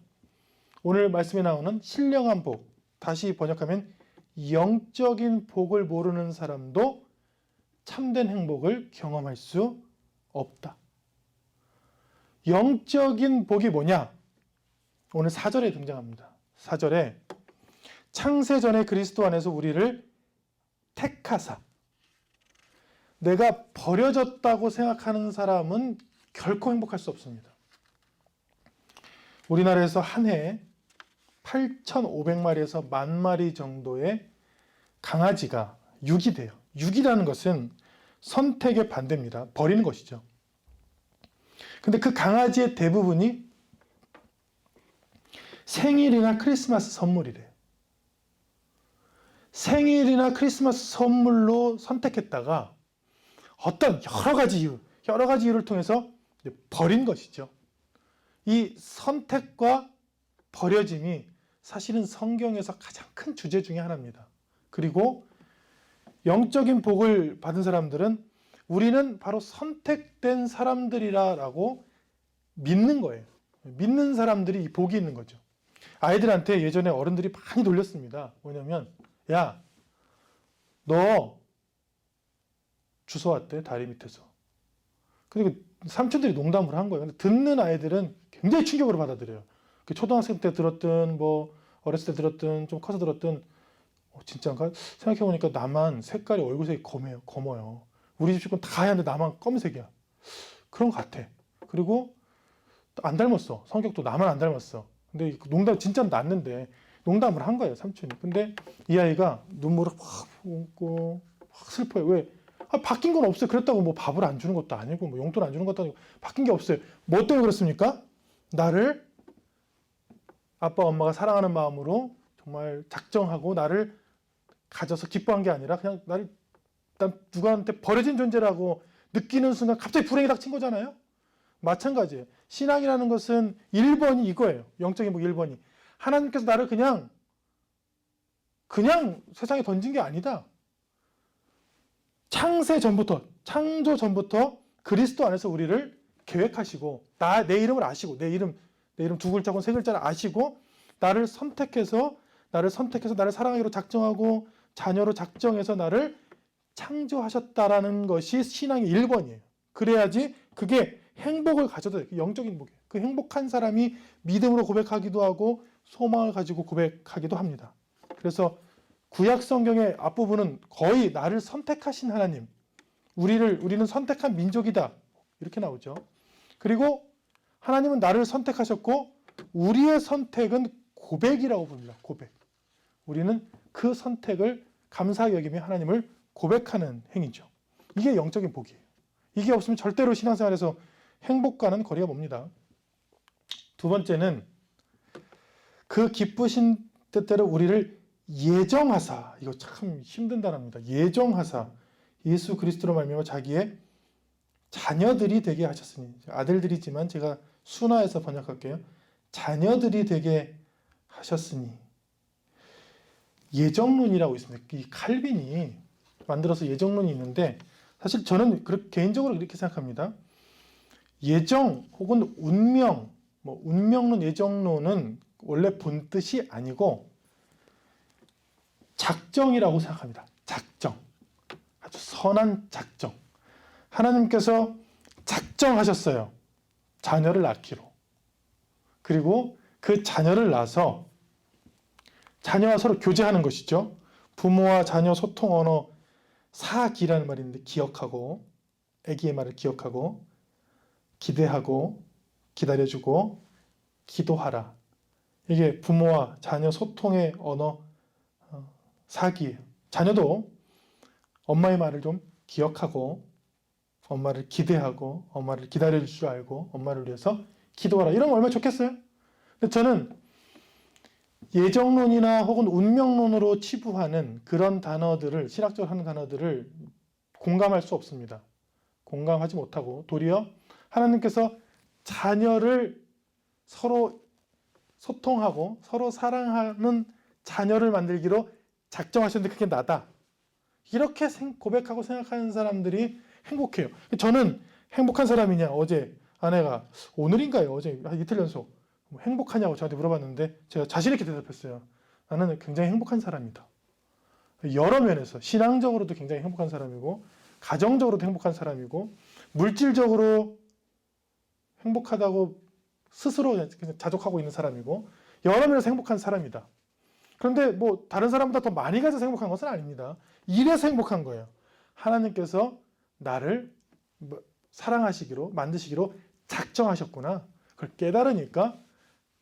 Speaker 1: 오늘 말씀에 나오는 신령한 복, 다시 번역하면 영적인 복을 모르는 사람도 참된 행복을 경험할 수 없다. 영적인 복이 뭐냐? 오늘 4절에 등장합니다. 4절에 창세전에 그리스도 안에서 우리를 택하사, 내가 버려졌다고 생각하는 사람은 결코 행복할 수 없습니다. 우리나라에서 한 해에 8,500마리에서 10,000마리 정도의 강아지가 유기돼요. 유기라는 것은 선택의 반대입니다. 버리는 것이죠. 근데 그 강아지의 대부분이 생일이나 크리스마스 선물이래요. 생일이나 크리스마스 선물로 선택했다가 어떤 여러 가지 이유를 통해서 버린 것이죠. 이 선택과 버려짐이 사실은 성경에서 가장 큰 주제 중에 하나입니다. 그리고 영적인 복을 받은 사람들은 우리는 바로 선택된 사람들이라고 믿는 거예요. 믿는 사람들이 이 복이 있는 거죠. 아이들한테 예전에 어른들이 많이 놀렸습니다. 뭐냐면, 야, 너 주워 왔대, 다리 밑에서. 근데 삼촌들이 농담을 한 거예요. 근데 듣는 아이들은 굉장히 충격으로 받아들여요. 초등학생 때 들었든, 어렸을 때 들었든, 좀 커서 들었든, 진짜인가? 생각해보니까 나만 색깔이 얼굴색이 검어요. 우리 집 식구는 다 하얀데 나만 검은색이야. 그런 것 같아. 그리고 안 닮았어. 성격도 나만 안 닮았어. 근데 농담 진짜 났는데 농담을 한 거예요, 삼촌이. 근데 이 아이가 눈물을 확 뿜고 확 슬퍼요. 왜? 바뀐 건 없어요. 그랬다고 뭐 밥을 안 주는 것도 아니고 뭐 용돈 안 주는 것도 아니고 바뀐 게 없어요. 뭐 때문에 그렇습니까? 나를 아빠 엄마가 사랑하는 마음으로 정말 작정하고 나를 가져서 기뻐한 게 아니라 그냥 난 누구한테 버려진 존재라고 느끼는 순간 갑자기 불행이 닥친 거잖아요. 마찬가지예요. 신앙이라는 것은 1번이 이거예요. 영적인 복 1번이. 하나님께서 나를 그냥 세상에 던진 게 아니다. 창조 전부터 그리스도 안에서 우리를 계획하시고 내 이름을 아시고 내 이름 두 글자고 세 글자를 아시고 나를 선택해서 나를 사랑하기로 작정하고 자녀로 작정해서 나를 창조하셨다라는 것이 신앙의 1번이에요. 그래야지 그게 행복을 가져다 돼요. 영적인 복이에요. 그 행복한 사람이 믿음으로 고백하기도 하고 소망을 가지고 고백하기도 합니다. 그래서 구약 성경의 앞부분은 거의 나를 선택하신 하나님, 우리는 선택한 민족이다 이렇게 나오죠. 그리고 하나님은 나를 선택하셨고 우리의 선택은 고백이라고 부릅니다. 고백. 우리는 그 선택을 감사하게 여기며 하나님을 고백하는 행위죠. 이게 영적인 복이에요. 이게 없으면 절대로 신앙생활에서 행복과는 거리가 멉니다. 두 번째는 그 기쁘신 뜻대로 우리를 예정하사, 이거 참 힘든 단어입니다. 예정하사 예수 그리스도로 말미암아 자기의 자녀들이 되게 하셨으니, 아들들이지만 제가 순화해서 번역할게요. 자녀들이 되게 하셨으니. 예정론이라고 있습니다. 이 칼빈이 만들어서 예정론이 있는데 사실 저는 개인적으로 이렇게 생각합니다. 예정 혹은 운명, 운명론, 예정론은 원래 본 뜻이 아니고 작정이라고 생각합니다. 작정. 아주 선한 작정. 하나님께서 작정하셨어요. 자녀를 낳기로. 그리고 그 자녀를 낳아서 자녀와 서로 교제하는 것이죠. 부모와 자녀 소통 언어 사기라는 말이 있는데 기억하고, 아기의 말을 기억하고, 기대하고, 기다려주고, 기도하라. 이게 부모와 자녀 소통의 언어 사기예요. 자녀도 엄마의 말을 좀 기억하고, 엄마를 기대하고, 엄마를 기다려줄 줄 알고, 엄마를 위해서 기도하라. 이러면 얼마나 좋겠어요? 근데 저는 예정론이나 혹은 운명론으로 치부하는 그런 단어들을, 신학적으로 하는 단어들을 공감할 수 없습니다. 공감하지 못하고 도리어 하나님께서 자녀를 서로 소통하고 서로 사랑하는 자녀를 만들기로 작정하셨는데 그게 나다. 이렇게 고백하고 생각하는 사람들이 행복해요. 저는 행복한 사람이냐? 어제 아내가 오늘인가요? 어제 이틀 연속 행복하냐고 저한테 물어봤는데 제가 자신 있게 대답했어요. 나는 굉장히 행복한 사람이다. 여러 면에서 신앙적으로도 굉장히 행복한 사람이고 가정적으로도 행복한 사람이고 물질적으로 행복하다고 스스로 자족하고 있는 사람이고 여러 면에서 행복한 사람이다. 그런데 다른 사람보다 더 많이 가져서 행복한 것은 아닙니다. 이래서 행복한 거예요. 하나님께서 나를 사랑하시기로 만드시기로 작정하셨구나. 그걸 깨달으니까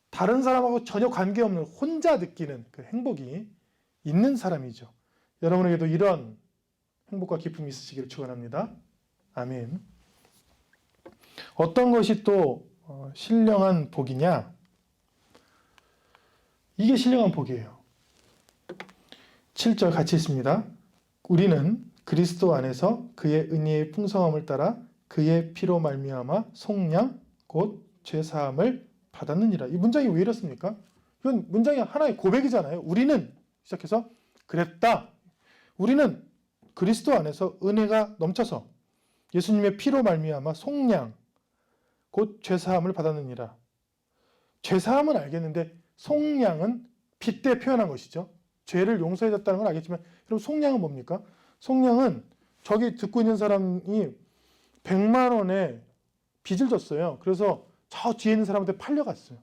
Speaker 1: 다른 사람하고 전혀 관계없는 혼자 느끼는 그 행복이 있는 사람이죠. 여러분에게도 이런 행복과 기쁨이 있으시기를 축원합니다. 아멘. 어떤 것이 또 신령한 복이냐? 이게 신령한 복이에요. 7절 같이 있습니다. 우리는 그리스도 안에서 그의 은혜의 풍성함을 따라 그의 피로 말미암아 속량 곧 죄사함을 받았느니라. 이 문장이 왜 이렇습니까? 이건 문장이 하나의 고백이잖아요. 우리는 시작해서 그랬다. 우리는 그리스도 안에서 은혜가 넘쳐서 예수님의 피로 말미암아 속량 곧 죄사함을 받았느니라. 죄사함은 알겠는데 속량은 빚대 표현한 것이죠. 죄를 용서해줬다는 건 알겠지만 그럼 속량은 뭡니까? 속량은 저기 듣고 있는 사람이 100만 원의 빚을 졌어요. 그래서 저 뒤에 있는 사람한테 팔려갔어요.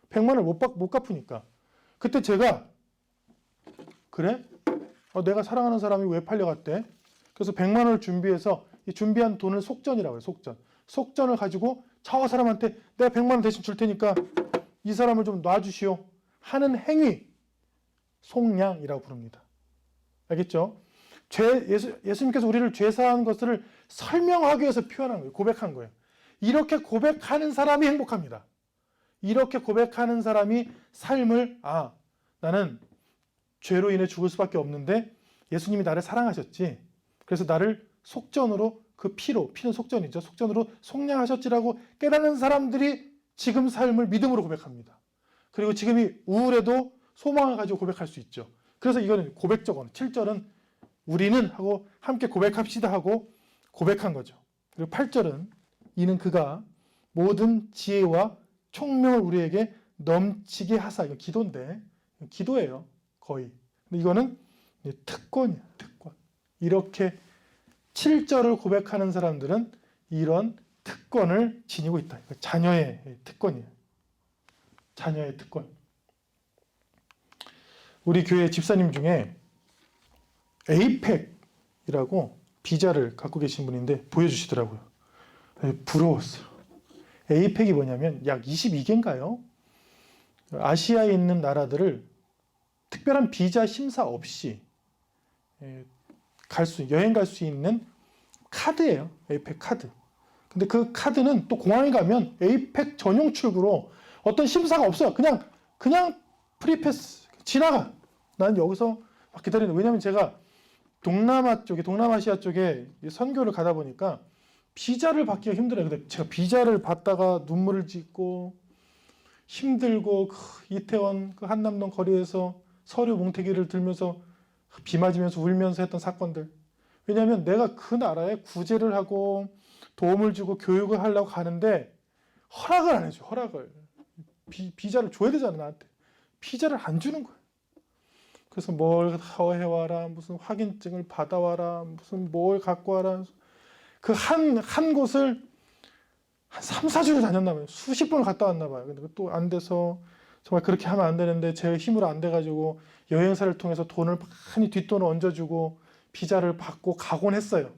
Speaker 1: 100만 원을 못 갚으니까. 그때 제가 그래? 내가 사랑하는 사람이 왜 팔려갔대? 그래서 100만 원을 준비해서 이 준비한 돈을 속전이라고 해요. 속전. 속전을 가지고 저 사람한테 내가 100만 원 대신 줄 테니까 이 사람을 좀 놔주시오 하는 행위 속량이라고 부릅니다. 알겠죠? 예수님께서 우리를 죄사한 것을 설명하기 위해서 표현한 거예요. 고백한 거예요. 이렇게 고백하는 사람이 행복합니다. 이렇게 고백하는 사람이 삶을 나는 죄로 인해 죽을 수밖에 없는데 예수님이 나를 사랑하셨지. 그래서 나를 속전으로 그 피는 속전이죠. 속전으로 속량하셨지라고 깨닫는 사람들이 지금 삶을 믿음으로 고백합니다. 그리고 지금 이 우울에도 소망을 가지고 고백할 수 있죠. 그래서 이거는 고백적 언어. 7절은 우리는 하고 함께 고백합시다 하고 고백한 거죠. 그리고 8절은 이는 그가 모든 지혜와 총명을 우리에게 넘치게 하사. 이거 기도인데 기도예요. 거의. 근데 이거는 특권이야. 특권. 이렇게 7절을 고백하는 사람들은 이런 특권을 지니고 있다. 자녀의 특권이에요. 자녀의 특권. 우리 교회 집사님 중에 에이펙이라고 비자를 갖고 계신 분인데 보여주시더라고요. 부러웠어요. 에이펙이 뭐냐면 약 22개인가요? 아시아에 있는 나라들을 특별한 비자 심사 없이 여행 갈 수 있는 카드예요. 에이펙 카드. 근데 그 카드는 또 공항에 가면 에이펙 전용 출구로 어떤 심사가 없어요. 그냥 프리패스 지나가. 난 여기서 막 기다리는. 왜냐면 제가 동남아시아 쪽에 선교를 가다 보니까 비자를 받기가 힘들어요. 근데 제가 비자를 받다가 눈물을 짓고 힘들고 이태원 그 한남동 거리에서 서류 뭉태기를 들면서 비 맞으면서 울면서 했던 사건들. 왜냐하면 내가 그 나라에 구제를 하고 도움을 주고 교육을 하려고 가는데 허락을 안 해줘. 허락을. 비자를 줘야 되잖아 나한테. 비자를 안 주는 거야. 그래서 뭘 해와라, 무슨 확인증을 받아와라, 무슨 뭘 갖고 와라. 그 한 곳을 한 3, 4주를 다녔나 봐요. 수십 번을 갔다 왔나 봐요. 근데 또 안 돼서 정말 그렇게 하면 안 되는데 제 힘으로 안 돼가지고 여행사를 통해서 돈을 많이 뒷돈을 얹어주고 비자를 받고 가곤 했어요.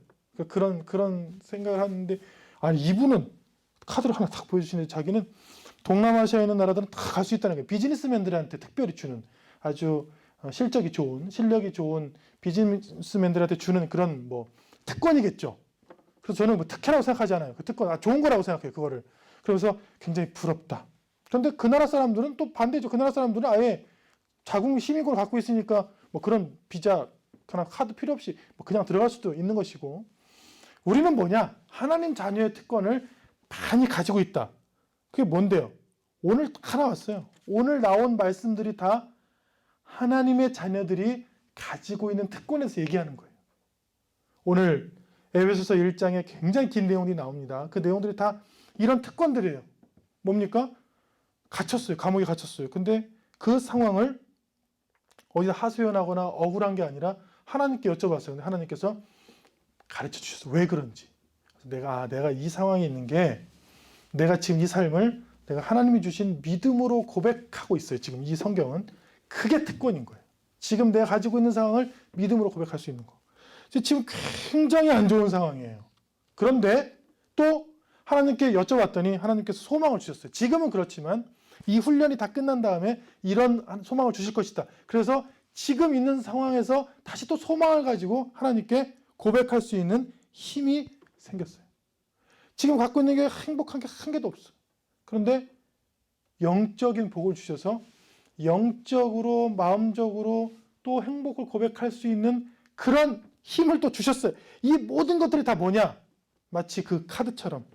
Speaker 1: 그런 생각을 하는데 아니 이분은 카드를 하나 딱 보여주시는데 자기는 동남아시아에 있는 나라들은 다 갈 수 있다는 거예요. 비즈니스맨들한테 특별히 주는 아주 실력이 좋은 비즈니스맨들한테 주는 그런 특권이겠죠. 그래서 저는 특혜라고 생각하지 않아요. 그 특권 좋은 거라고 생각해요. 그거를. 그래서 굉장히 부럽다. 그런데 그 나라 사람들은 또 반대죠. 그 나라 사람들은 아예 자국 시민권을 갖고 있으니까 그런 비자 카드 필요 없이 그냥 들어갈 수도 있는 것이고, 우리는 뭐냐? 하나님 자녀의 특권을 많이 가지고 있다. 그게 뭔데요? 오늘 다 나왔어요. 오늘 나온 말씀들이 다 하나님의 자녀들이 가지고 있는 특권에서 얘기하는 거예요. 오늘 에베소서 1장에 굉장히 긴 내용이 나옵니다. 그 내용들이 다 이런 특권들이에요. 뭡니까? 갇혔어요. 감옥에 갇혔어요. 근데 그 상황을 어디서 하소연하거나 억울한 게 아니라 하나님께 여쭤봤어요. 근데 하나님께서 가르쳐 주셨어요. 왜 그런지. 내가 이 상황에 있는 게 내가 지금 이 삶을 내가 하나님이 주신 믿음으로 고백하고 있어요. 지금 이 성경은. 그게 특권인 거예요. 지금 내가 가지고 있는 상황을 믿음으로 고백할 수 있는 거. 지금 굉장히 안 좋은 상황이에요. 그런데 또 하나님께 여쭤봤더니 하나님께서 소망을 주셨어요. 지금은 그렇지만 이 훈련이 다 끝난 다음에 이런 소망을 주실 것이다. 그래서 지금 있는 상황에서 다시 또 소망을 가지고 하나님께 고백할 수 있는 힘이 생겼어요. 지금 갖고 있는 게 행복한 게 한 개도 없어요. 그런데 영적인 복을 주셔서 영적으로 마음적으로 또 행복을 고백할 수 있는 그런 힘을 또 주셨어요. 이 모든 것들이 다 뭐냐? 마치 그 카드처럼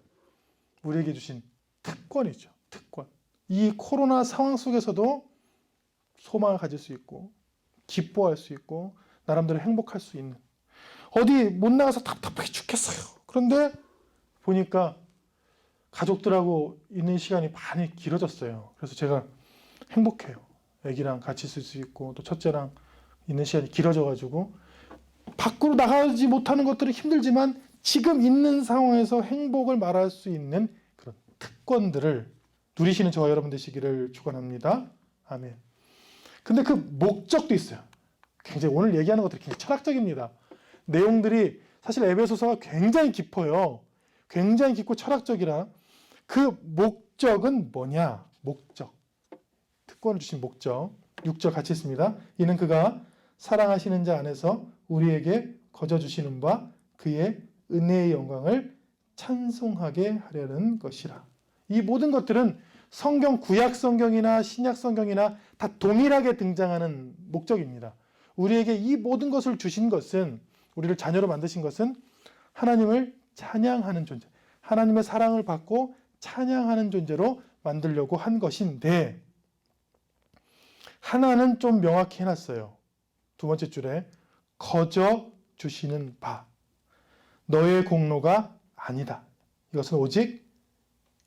Speaker 1: 우리에게 주신 특권이죠. 특권. 이 코로나 상황 속에서도 소망을 가질 수 있고 기뻐할 수 있고 나름대로 행복할 수 있는, 어디 못 나가서 답답하게 죽겠어요. 그런데 보니까 가족들하고 있는 시간이 많이 길어졌어요. 그래서 제가 행복해요. 애기랑 같이 있을 수 있고 또 첫째랑 있는 시간이 길어져가지고 밖으로 나가지 못하는 것들은 힘들지만 지금 있는 상황에서 행복을 말할 수 있는 그런 특권들을 누리시는 저와 여러분 되시기를 축원합니다. 아멘. 근데 그 목적도 있어요. 굉장히 오늘 얘기하는 것들이 굉장히 철학적입니다. 내용들이 사실 에베소서가 굉장히 깊어요. 굉장히 깊고 철학적이라 그 목적은 뭐냐? 목적. 특권을 주신 목적. 6절 같이 있습니다. 이는 그가 사랑하시는 자 안에서 우리에게 거저 주시는 바 그의 은혜의 영광을 찬송하게 하려는 것이라. 이 모든 것들은 성경, 구약 성경이나 신약 성경이나 다 동일하게 등장하는 목적입니다. 우리에게 이 모든 것을 주신 것은, 우리를 자녀로 만드신 것은 하나님을 찬양하는 존재, 하나님의 사랑을 받고 찬양하는 존재로 만들려고 한 것인데, 하나는 좀 명확히 해놨어요. 두 번째 줄에 거저 주시는 바, 너의 공로가 아니다. 이것은 오직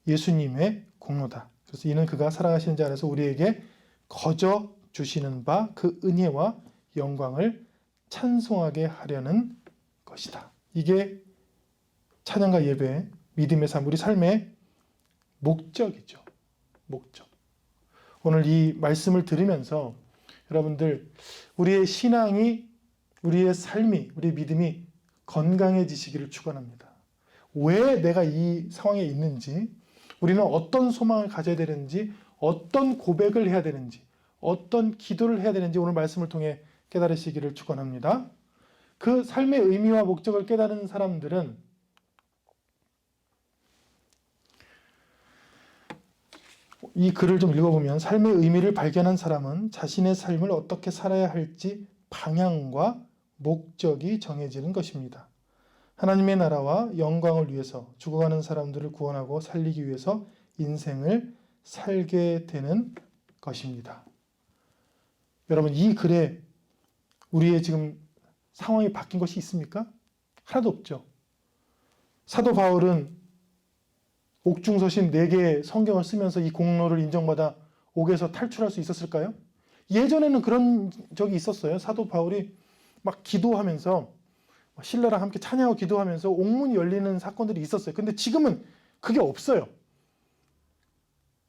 Speaker 1: 예수님의 공로다. 그래서 이는 그가 사랑하시는 자 안에서 우리에게 거저 주시는 바 그 은혜와 영광을 찬송하게 하려는 것이다. 이게 찬양과 예배, 믿음의 삶, 우리 삶의 목적이죠. 목적. 오늘 이 말씀을 들으면서 여러분들 우리의 신앙이, 우리의 삶이, 우리의 믿음이 건강해지시기를 축원합니다. 왜 내가 이 상황에 있는지, 우리는 어떤 소망을 가져야 되는지, 어떤 고백을 해야 되는지, 어떤 기도를 해야 되는지 오늘 말씀을 통해 깨달으시기를 축원합니다. 그 삶의 의미와 목적을 깨달은 사람들은 이 글을 좀 읽어보면 삶의 의미를 발견한 사람은 자신의 삶을 어떻게 살아야 할지 방향과 목적이 정해지는 것입니다. 하나님의 나라와 영광을 위해서 죽어가는 사람들을 구원하고 살리기 위해서 인생을 살게 되는 것입니다. 여러분, 이 글에 우리의 지금 상황이 바뀐 것이 있습니까? 하나도 없죠. 사도 바울은 옥중서신 4개의 성경을 쓰면서 이 공로를 인정받아 옥에서 탈출할 수 있었을까요? 예전에는 그런 적이 있었어요. 사도 바울이 막 기도하면서 신라랑 함께 찬양하고 기도하면서 옥문이 열리는 사건들이 있었어요. 근데 지금은 그게 없어요.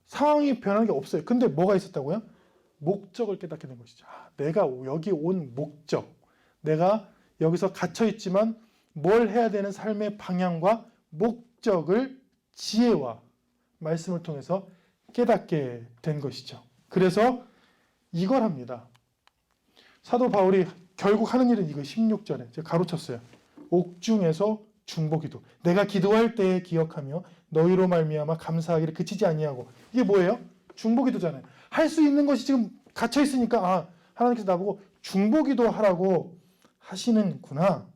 Speaker 1: 상황이 변한 게 없어요. 근데 뭐가 있었다고요? 목적을 깨닫게 된 것이죠. 내가 여기 온 목적, 내가 여기서 갇혀있지만 뭘 해야 되는 삶의 방향과 목적을 지혜와 말씀을 통해서 깨닫게 된 것이죠. 그래서 이걸 합니다. 사도 바울이 결국 하는 일은 이거 16절에 제가 가로쳤어요. 옥중에서 중보기도. 내가 기도할 때에 기억하며 너희로 말미암아 감사하기를 그치지 아니하고. 이게 뭐예요? 중보기도잖아요. 할 수 있는 것이 지금 갇혀 있으니까 하나님께서 나보고 중보기도 하라고 하시는구나.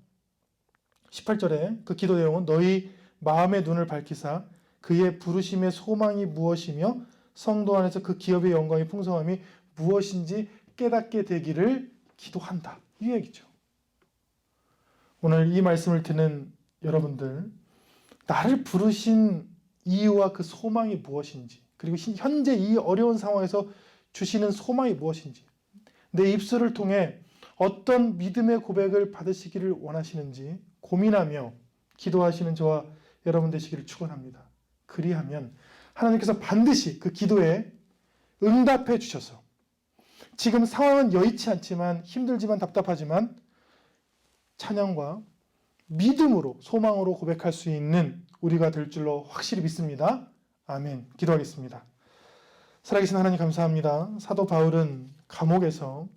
Speaker 1: 18절에 그 기도 내용은 너희 마음의 눈을 밝히사 그의 부르심의 소망이 무엇이며 성도 안에서 그 기업의 영광의 풍성함이 무엇인지 깨닫게 되기를 기도한다. 이 얘기죠. 오늘 이 말씀을 듣는 여러분들, 나를 부르신 이유와 그 소망이 무엇인지, 그리고 현재 이 어려운 상황에서 주시는 소망이 무엇인지, 내 입술을 통해 어떤 믿음의 고백을 받으시기를 원하시는지 고민하며 기도하시는 저와 여러분 되시기를 축원합니다. 그리하면 하나님께서 반드시 그 기도에 응답해 주셔서 지금 상황은 여의치 않지만 힘들지만 답답하지만 찬양과 믿음으로 소망으로 고백할 수 있는 우리가 될 줄로 확실히 믿습니다. 아멘. 기도하겠습니다. 살아계신 하나님 감사합니다. 사도 바울은 감옥에서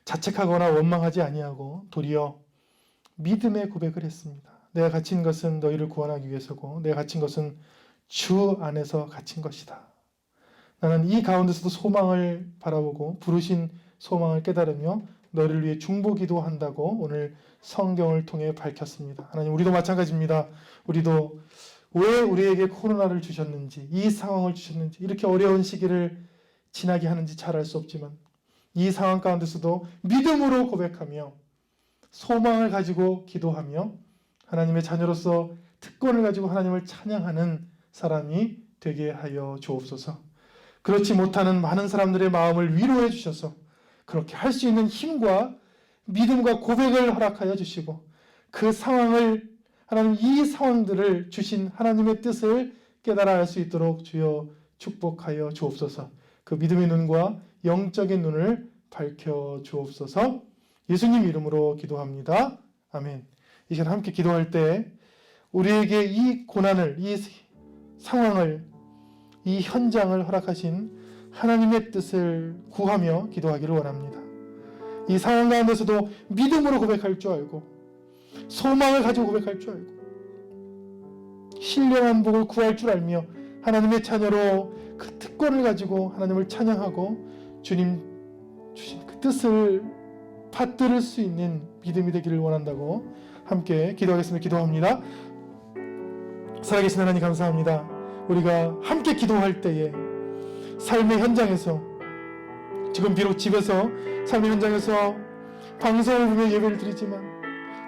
Speaker 1: 자책하거나 원망하지 아니하고 도리어 믿음의 고백을 했습니다. 내가 갇힌 것은 너희를 구원하기 위해서고 내가 갇힌 것은 주 안에서 갇힌 것이다. 나는 이 가운데서도 소망을 바라보고 부르신 소망을 깨달으며 너를 위해 중보기도 한다고 오늘 성경을 통해 밝혔습니다. 하나님, 우리도 마찬가지입니다. 우리도 왜 우리에게 코로나를 주셨는지, 이 상황을 주셨는지, 이렇게 어려운 시기를 지나게 하는지 잘 알 수 없지만 이 상황 가운데서도 믿음으로 고백하며 소망을 가지고 기도하며 하나님의 자녀로서 특권을 가지고 하나님을 찬양하는 사람이 되게 하여 주옵소서. 그렇지 못하는 많은 사람들의 마음을 위로해 주셔서 그렇게 할 수 있는 힘과 믿음과 고백을 허락하여 주시고 그 상황을, 하나님 이 상황들을 주신 하나님의 뜻을 깨달아 알 수 있도록 주여 축복하여 주옵소서. 그 믿음의 눈과 영적인 눈을 밝혀 주옵소서. 예수님 이름으로 기도합니다. 아멘. 이 시간 함께 기도할 때 우리에게 이 고난을, 이 상황을, 이 현장을 허락하신 하나님의 뜻을 구하며 기도하기를 원합니다. 이 상황 가운데서도 믿음으로 고백할 줄 알고 소망을 가지고 고백할 줄 알고 신령한 복을 구할 줄 알며 하나님의 자녀로 그 특권을 가지고 하나님을 찬양하고 주님 주신 그 뜻을 받들을 수 있는 믿음이 되기를 원한다고 함께 기도하겠습니다. 기도합니다. 살아계신 하나님 감사합니다. 우리가 함께 기도할 때에 삶의 현장에서, 지금 비록 집에서 삶의 현장에서 방송을 보며 예배를 드리지만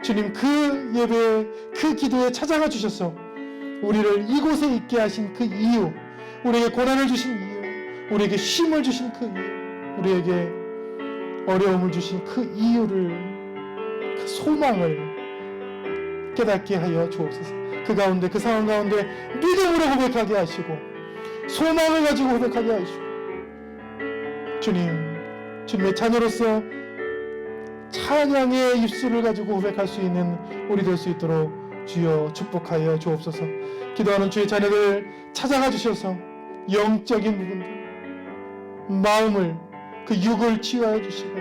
Speaker 1: 주님 그 예배, 그 기도에 찾아가 주셔서 우리를 이곳에 있게 하신 그 이유, 우리에게 고난을 주신 이유, 우리에게 쉼을 주신 그 이유, 우리에게 어려움을 주신 그 이유를, 그 소망을 깨닫게 하여 주옵소서. 그 가운데, 그 상황 가운데 믿음으로 고백하게 하시고 소망을 가지고 고백하게 하시고 주님, 주님의 자녀로서 찬양의 입술을 가지고 고백할 수 있는 우리 될 수 있도록 주여 축복하여 주옵소서. 기도하는 주의 자녀들 찾아가 주셔서 영적인 부분들, 마음을, 그 육을 치유하여 주시고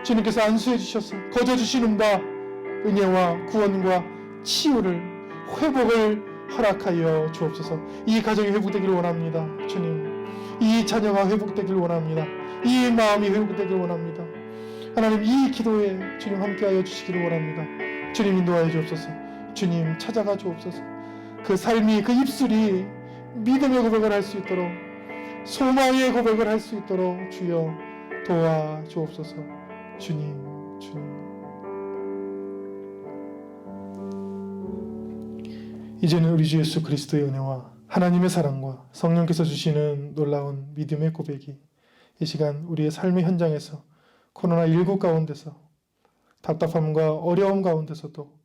Speaker 1: 주님께서 안수해 주셔서 거저 주시는 바 은혜와 구원과 치유를, 회복을 허락하여 주옵소서. 이 가정이 회복되기를 원합니다. 주님, 이 자녀가 회복되기를 원합니다. 이 마음이 회복되기를 원합니다. 하나님, 이 기도에 주님 함께하여 주시기를 원합니다. 주님 인도하여 주옵소서. 주님 찾아가 주옵소서. 그 삶이, 그 입술이 믿음의 고백을 할 수 있도록, 소망의 고백을 할 수 있도록 주여 도와 주옵소서. 주님, 주님. 이제는 우리 주 예수 그리스도의 은혜와 하나님의 사랑과 성령께서 주시는 놀라운 믿음의 고백이 이 시간 우리의 삶의 현장에서, 코로나19 가운데서, 답답함과 어려움 가운데서도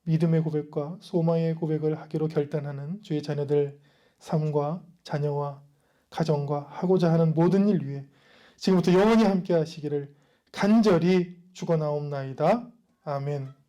Speaker 1: 믿음의 고백과 소망의 고백을 하기로 결단하는 주의 자녀들 삶과 자녀와 가정과 하고자 하는 모든 일 위에 지금부터 영원히 함께 하시기를 간절히 축원하옵나이다. 아멘.